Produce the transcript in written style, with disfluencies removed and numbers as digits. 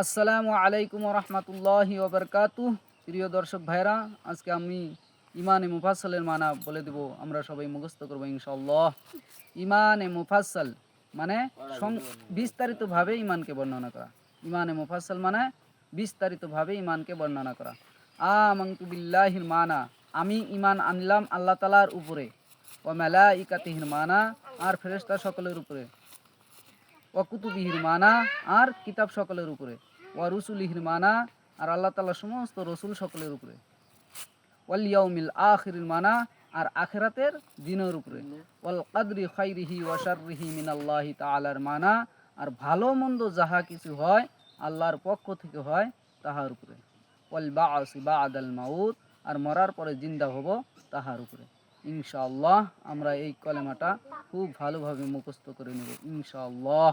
আসসালামু আলাইকুম রহমতুল্লাহি ওবরকাতুহ। প্রিয় দর্শক ভাইরা, আজকে আমি ইমানে মুফাসসালের মানা বলে দেব। আমরা সবাই মুখস্থ করবো ইনশাআল্লাহ। ইমানে মুফাসসাল মানে বিস্তারিতভাবে ইমানকে বর্ণনা করা। ইমানে মুফাসসাল মানে বিস্তারিতভাবে ইমানকে বর্ণনা করা। আমানতু বিল্লাহির মানা, আমি ইমান আনলাম আল্লাহ তাআলার উপরে। ওয়া মালাইকাতিহির মানা, আর ফেরেশতা সকলের উপরে। ওয়া কুতুবিহির মানা, আর কিতাব সকলের উপরে। ওয়া রুসুলিহির মানা, আর আল্লাহ তাআলার সমস্ত রসুল সকলের উপরে। ওয়াল ইয়াউমিল আখিরির মানা, আর আখিরাতের দিনের উপরে। ওয়াল কদরি খাইরিহি ওয়া শাররিহি মিনাল্লাহি তাআলার মানা, আর ভালো মন্দ যাহা কিছু হয় আল্লাহর পক্ষ থেকে হয় তাহার উপরে। ওয়াল বা'সি বা'দাল মাউত, আর মরার পরে জিন্দা হব তাহার উপরে। ইনশাআল্লাহ আমরা এই কলেমাটা খুব ভালোভাবে মুখস্থ করে নেব ইনশাআল্লাহ।